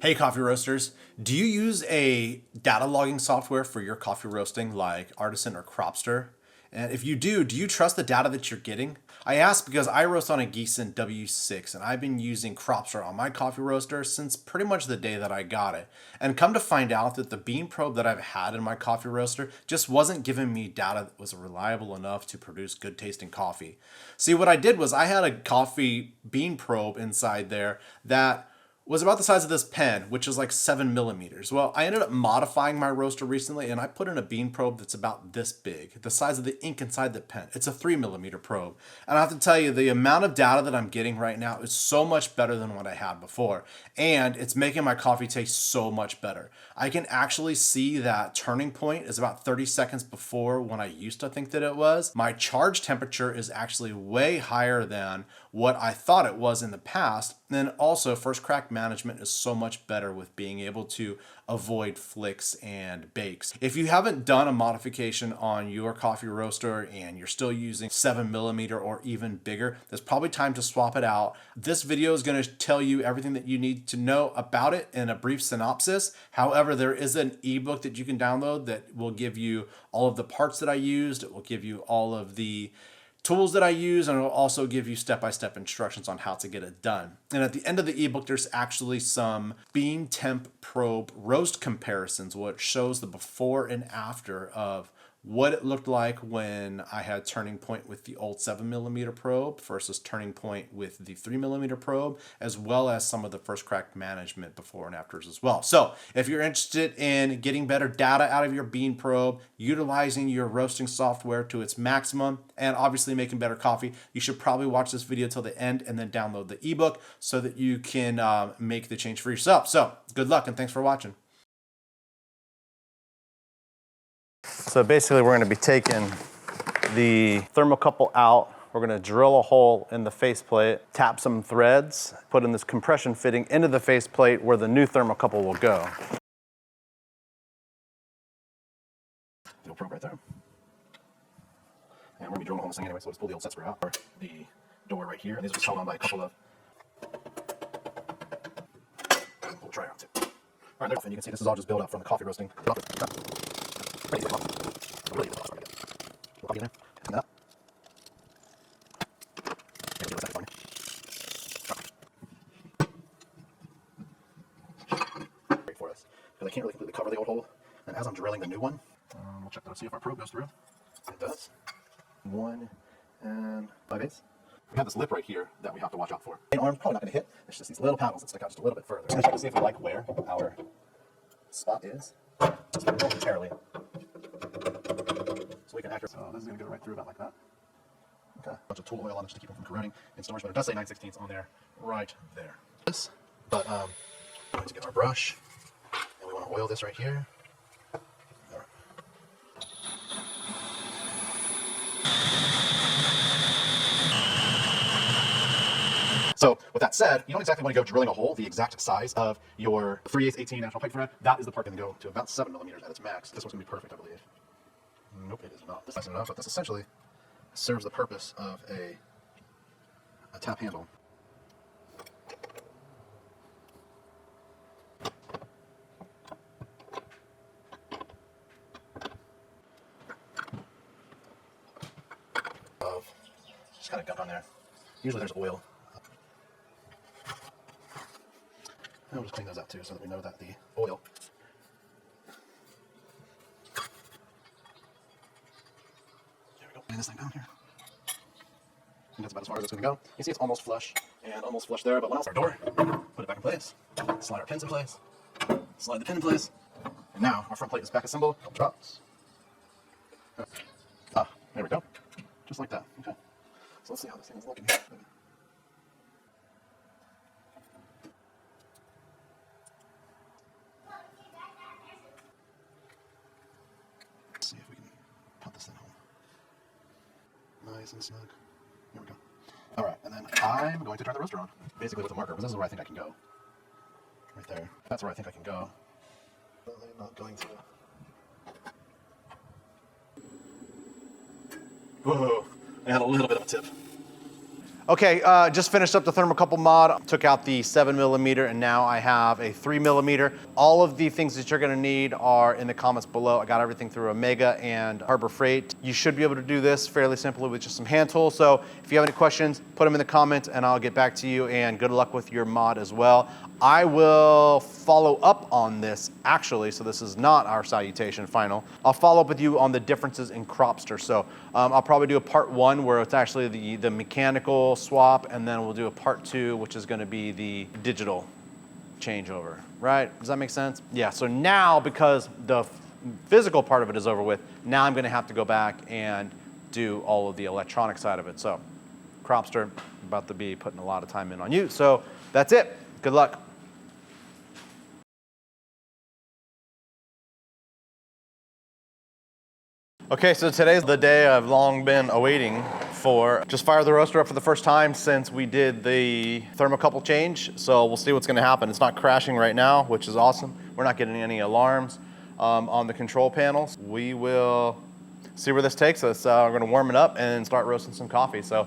Hey coffee roasters, do you use a data logging software for your coffee roasting like Artisan or Cropster? And if you do you trust the data that you're getting? I ask because I roast on a Giesen W6 and I've been using Cropster on my coffee roaster since pretty much the day that I got it. And come to find out that the bean probe that I've had in my coffee roaster just wasn't giving me data that was reliable enough to produce good tasting coffee. See, what I did was I had a coffee bean probe inside there that was about the size of this pen, which is like 7 millimeters. Well, I ended up modifying my roaster recently and I put in a bean probe that's about this big, the size of the ink inside the pen. It's a 3 millimeter probe. And I have to tell you, the amount of data that I'm getting right now is so much better than what I had before. And it's making my coffee taste so much better. I can actually see that turning point is about 30 seconds before when I used to think that it was. My charge temperature is actually way higher than what I thought it was in the past. And also, first crack management is so much better with being able to avoid flicks and bakes. If you haven't done a modification on your coffee roaster and you're still using 7 millimeter or even bigger, there's probably time to swap it out. This video is going to tell you everything that you need to know about it in a brief synopsis. However, there is an ebook that you can download that will give you all of the parts that I used. It will give you all of the tools that I use, and it'll also give you step-by-step instructions on how to get it done. And at the end of the ebook, there's actually some bean temp probe roast comparisons, which shows the before and after of what it looked like when I had turning point with the old 7 millimeter probe versus turning point with the 3 millimeter probe, as well as some of the first crack management before and afters as well. So if you're interested in getting better data out of your bean probe, utilizing your roasting software to its maximum, and obviously making better coffee, you should probably watch this video till the end and then download the ebook so that you can make the change for yourself. So good luck and thanks for watching. So basically we're going to be taking the thermocouple out. We're going to drill a hole in the faceplate, tap some threads, put in this compression fitting into the faceplate where the new thermocouple will go. Little probe right there. And we're going to be drilling a hole in this thing anyway, so let's pull the old set screw out. The door right here, and these are just held on by a couple of... We'll try out too. All right, and you can see this is all just built up from the coffee roasting. Ready to go. Really good. We'll get in there. That. Give it a second for me. Great for us, because I can't really completely cover the old hole. And as I'm drilling the new one, we'll check that out, see if our probe goes through. It does. 1 and 5/8. We have this lip right here that we have to watch out for. Main arm's probably not going to hit. It's just these little paddles that stick out just a little bit further. We're going to check to see if we like where our spot is. Just momentarily. So we can accurately. So this is going to go right through about like that. Okay. A bunch of tool oil on it just to keep them from corroding in storage, but it does say 9/16 on there, right there. But we need to get our brush, and we want to oil this right here. So with that said, you don't exactly want to go drilling a hole the exact size of your 3/8 18 national pipe thread. That is the part going to go to about 7 millimeters at its max. This one's going to be perfect, I believe. Nope, it is not. This isn't enough, but this essentially serves the purpose of a tap handle. Just kind of gunk on there. Usually there's oil. And we'll just clean those out too so that we know that the oil. There we go. Clean this thing down here. And that's about as far as it's going to go. You see it's almost flush and almost flush there, but when else our door, put it back in place, slide our pins in place, slide the pin in place, and now our front plate is back assembled, drops. Ah, there we go. Just like that. Okay. So let's see how this thing is looking. Let's see if we can put this thing home. Nice and snug. Here we go. All right, and then I'm going to turn the roaster on, basically with a marker, because this is where I think I can go. Right there. That's where I think I can go. But I'm not going to. Whoa, I had a little bit of a tip. Okay, just finished up the Thermocouple mod, took out the 7mm, and now I have a 3mm. All of the things that you're gonna need are in the comments below. I got everything through Omega and Harbor Freight. You should be able to do this fairly simply with just some hand tools. So if you have any questions, put them in the comments and I'll get back to you, and good luck with your mod as well. I will follow up on this actually, so this is not our salutation final. I'll follow up with you on the differences in Cropster. So I'll probably do a part 1 where it's actually the mechanical swap, and then we'll do a part 2, which is gonna be the digital changeover, right? Does that make sense? Yeah, so now because the physical part of it is over with, now I'm gonna have to go back and do all of the electronic side of it. So Cropster, about to be putting a lot of time in on you. So that's it, good luck. Okay, so today's the day I've long been awaiting for. Just fired the roaster up for the first time since we did the thermocouple change. So we'll see what's gonna happen. It's not crashing right now, which is awesome. We're not getting any alarms on the control panels. We will see where this takes us. We're gonna warm it up and start roasting some coffee. So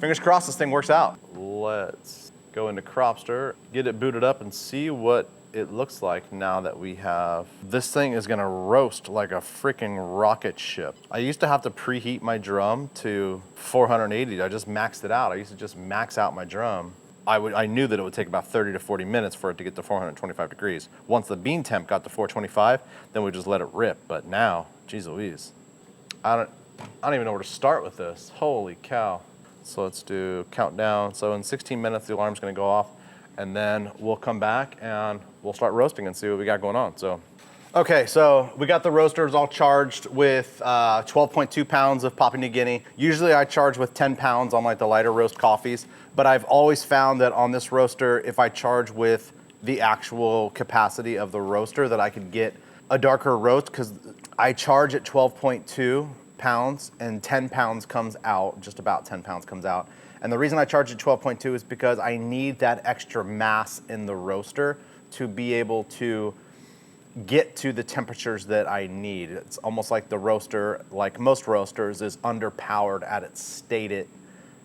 fingers crossed this thing works out. Let's go into Cropster, get it booted up and see what it looks like now that we have. This thing is gonna roast like a freaking rocket ship. I used to have to preheat my drum to 480. I just maxed it out. I used to just max out my drum. I knew that it would take about 30 to 40 minutes for it to get to 425 degrees. Once the bean temp got to 425, then we just let it rip. But now, geez Louise, I don't even know where to start with this. Holy cow. So let's do countdown. So in 16 minutes, the alarm's gonna go off, and then we'll come back and we'll start roasting and see what we got going on. So, okay, so we got the roasters all charged with 12.2 pounds of Papua New Guinea. Usually I charge with 10 pounds on like the lighter roast coffees, but I've always found that on this roaster, if I charge with the actual capacity of the roaster, that I could get a darker roast, because I charge at 12.2 pounds and 10 pounds comes out, just about 10 pounds comes out. And the reason I charge at 12.2 is because I need that extra mass in the roaster to be able to get to the temperatures that I need. It's almost like the roaster, like most roasters, is underpowered at its stated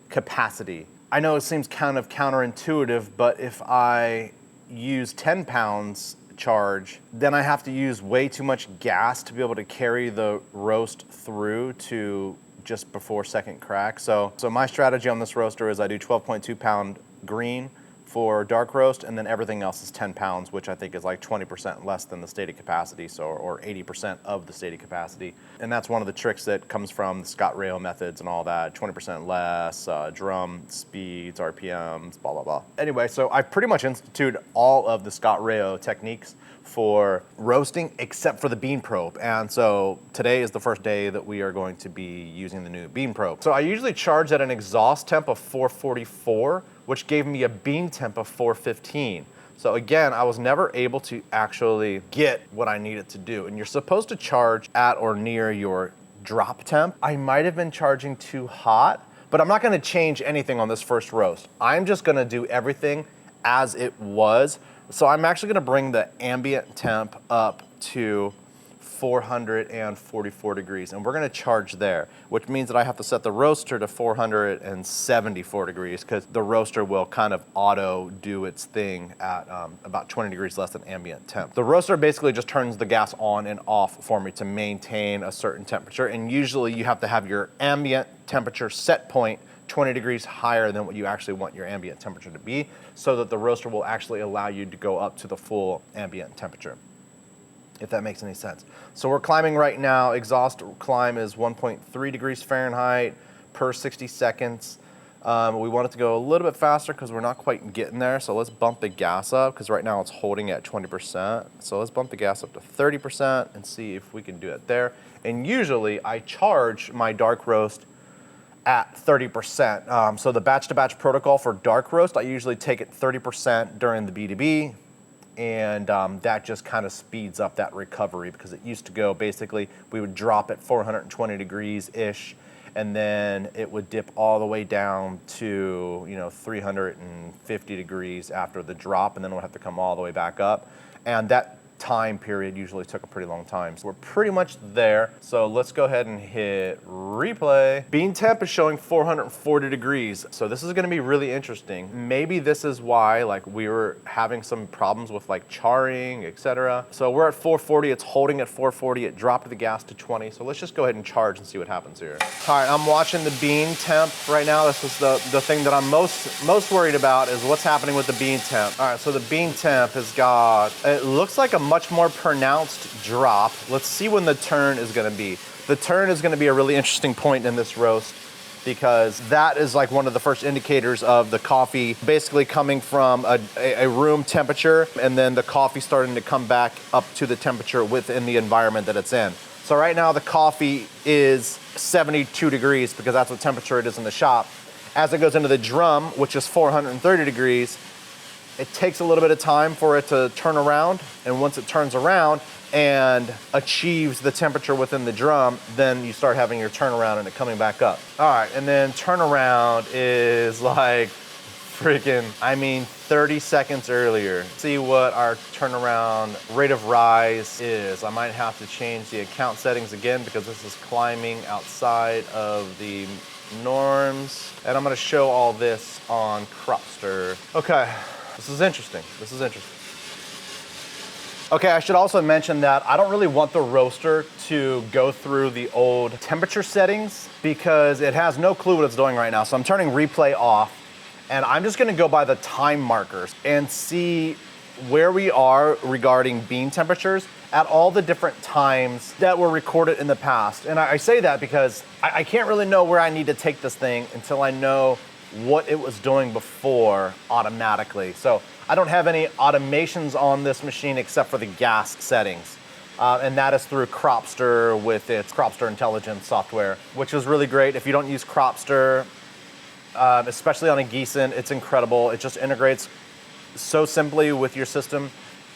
capacity. I know it seems kind of counterintuitive, but if I use 10 pounds charge, then I have to use way too much gas to be able to carry the roast through to just before second crack. So my strategy on this roaster is I do 12.2 pound green for dark roast, and then everything else is 10 pounds, which I think is like 20% less than the stated capacity, so, or 80% of the stated capacity. And that's one of the tricks that comes from the Scott Rayo methods and all that, 20% less, drum speeds, RPMs, blah, blah, blah. Anyway, so I pretty much instituted all of the Scott Rayo techniques for roasting except for the bean probe. And so today is the first day that we are going to be using the new bean probe. So I usually charge at an exhaust temp of 444, which gave me a bean temp of 415. So again, I was never able to actually get what I needed to do. And you're supposed to charge at or near your drop temp. I might have been charging too hot, but I'm not gonna change anything on this first roast. I'm just gonna do everything as it was. So I'm actually gonna bring the ambient temp up to 444 degrees, and we're gonna charge there, which means that I have to set the roaster to 474 degrees, because the roaster will kind of auto do its thing at about 20 degrees less than ambient temp. The roaster basically just turns the gas on and off for me to maintain a certain temperature, and usually you have to have your ambient temperature set point 20 degrees higher than what you actually want your ambient temperature to be, so that the roaster will actually allow you to go up to the full ambient temperature, if that makes any sense. So we're climbing right now. Exhaust climb is 1.3 degrees Fahrenheit per 60 seconds. We want it to go a little bit faster because we're not quite getting there. So let's bump the gas up, because right now it's holding at 20%. So let's bump the gas up to 30% and see if we can do it there. And usually I charge my dark roast at 30%. So the batch-to-batch protocol for dark roast, I usually take it 30% during the B2B, and that just kind of speeds up that recovery, because it used to go, basically, we would drop at 420 degrees-ish, and then it would dip all the way down to 350 degrees after the drop, and then we'll have to come all the way back up. And that time period usually took a pretty long time. So we're pretty much there. So let's go ahead and hit replay. Bean temp is showing 440 degrees. So this is gonna be really interesting. Maybe this is why like we were having some problems with like charring, etc. So we're at 440, it's holding at 440, it dropped the gas to 20. So let's just go ahead and charge and see what happens here. All right, I'm watching the bean temp right now. This is the thing that I'm most worried about is what's happening with the bean temp. All right, so the bean temp has got, it looks like a much more pronounced drop. Let's see when the turn is gonna be. The turn is gonna be a really interesting point in this roast because that is like one of the first indicators of the coffee basically coming from a room temperature and then the coffee starting to come back up to the temperature within the environment that it's in. So right now the coffee is 72 degrees because that's what temperature it is in the shop. As it goes into the drum, which is 430 degrees, it takes a little bit of time for it to turn around. And once it turns around and achieves the temperature within the drum, then you start having your turnaround and it coming back up. All right, and then turnaround is like freaking, 30 seconds earlier. See what our turnaround rate of rise is. I might have to change the account settings again because this is climbing outside of the norms. And I'm gonna show all this on Cropster. Okay, this is interesting. This is interesting. Okay, I should also mention that I don't really want the roaster to go through the old temperature settings because it has no clue what it's doing right now. So I'm turning replay off and I'm just gonna go by the time markers and see where we are regarding bean temperatures at all the different times that were recorded in the past. And I say that because I can't really know where I need to take this thing until I know what it was doing before automatically. So I don't have any automations on this machine except for the gas settings. And that is through Cropster with its Cropster Intelligence software, which is really great. If you don't use Cropster, especially on a Giesen, it's incredible. It just integrates so simply with your system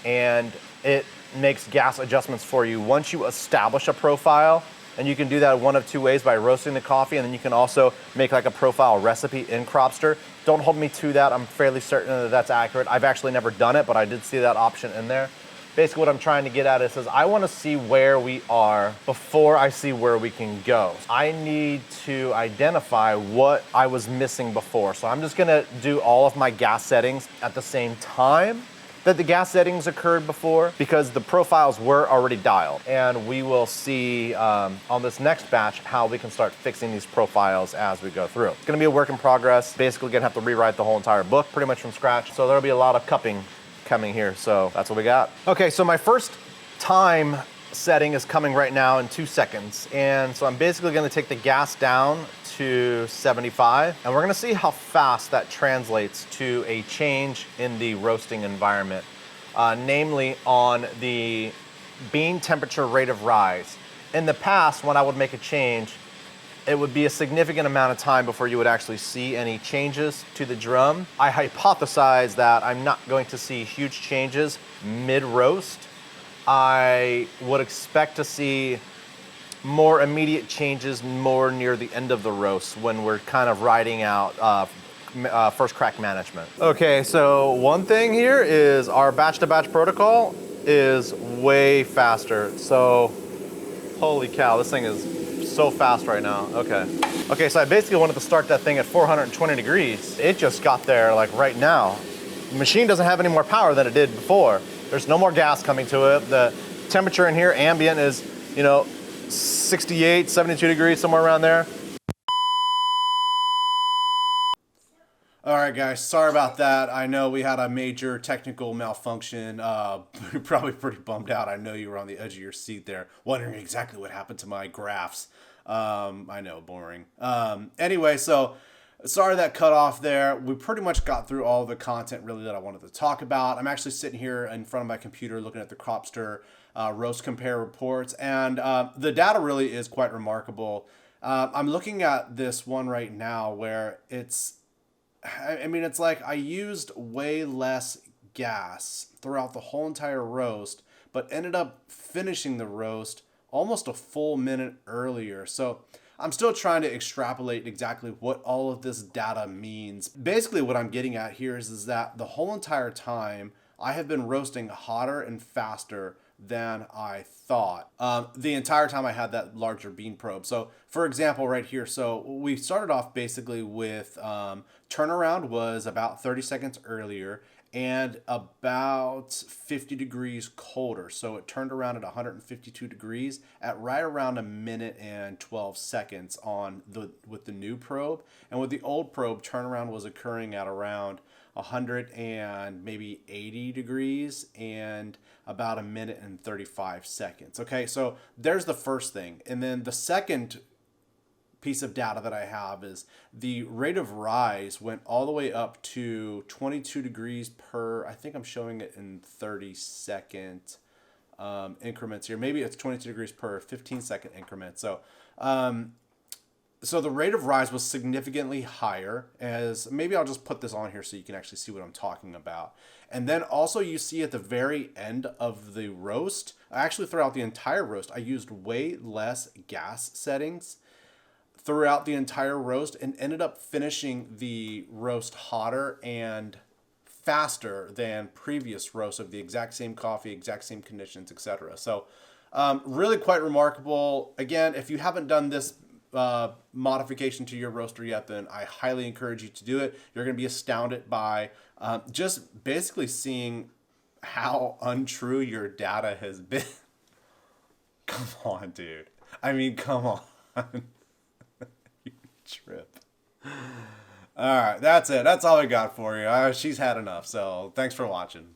and it makes gas adjustments for you. Once you establish a profile, and you can do that one of two ways, by roasting the coffee, and then you can also make like a profile recipe in Cropster. Don't hold me to that. I'm fairly certain that that's accurate. I've actually never done it, but I did see that option in there. Basically what I'm trying to get at is I want to see where we are before I see where we can go. I need to identify what I was missing before. So I'm just gonna do all of my gas settings at the same time that the gas settings occurred before because the profiles were already dialed. And we will see on this next batch how we can start fixing these profiles as we go through. It's gonna be a work in progress. Basically gonna have to rewrite the whole entire book pretty much from scratch. So there'll be a lot of cupping coming here. So that's what we got. Okay, so my first time setting is coming right now in 2 seconds. And so I'm basically gonna take the gas down to 75, and we're gonna see how fast that translates to a change in the roasting environment, namely on the bean temperature rate of rise. In the past, when I would make a change, it would be a significant amount of time before you would actually see any changes to the drum. I hypothesize that I'm not going to see huge changes mid-roast. I would expect to see more immediate changes more near the end of the roast when we're kind of riding out first crack management. Okay, so one thing here is our batch-to-batch protocol is way faster. So, holy cow, this thing is so fast right now. Okay, so I basically wanted to start that thing at 420 degrees. It just got there like right now. The machine doesn't have any more power than it did before. There's no more gas coming to it. The temperature in here, ambient, is, 68, 72 degrees, somewhere around there. All right, guys, sorry about that. I know we had a major technical malfunction. You're probably pretty bummed out. I know you were on the edge of your seat there, wondering exactly what happened to my graphs. I know, boring. Anyway, so sorry that cut off there. We pretty much got through all the content really that I wanted to talk about. I'm actually sitting here in front of my computer looking at the Cropster roast compare reports, and the data really is quite remarkable. I'm looking at this one right now where it's like I used way less gas throughout the whole entire roast, but ended up finishing the roast almost a full minute earlier. So I'm still trying to extrapolate exactly what all of this data means. Basically what I'm getting at here is that the whole entire time I have been roasting hotter and faster than I thought the entire time I had that larger bean probe. So, for example, right here, so we started off basically with turnaround was about 30 seconds earlier and about 50 degrees colder. So it turned around at 152 degrees at right around a minute and 12 seconds on the with the new probe. And with the old probe, turnaround was occurring at around 100 and maybe 80 degrees and about a minute and 35 seconds. Okay, so there's the first thing. And then the second piece of data that I have is the rate of rise went all the way up to 22 degrees per, I think I'm showing it in 30-second increments here. Maybe it's 22 degrees per 15-second increment. So the rate of rise was significantly higher, as maybe I'll just put this on here so you can actually see what I'm talking about. And then also you see at the very end of the roast, actually throughout the entire roast, I used way less gas settings throughout the entire roast and ended up finishing the roast hotter and faster than previous roasts of the exact same coffee, exact same conditions, etc. So really quite remarkable. Again, if you haven't done this modification to your roaster yet, then I highly encourage you to do it. You're going to be astounded by just basically seeing how untrue your data has been. Come on, dude. I mean, come on. You trip. All right, that's it. That's all I got for you. She's had enough. So thanks for watching.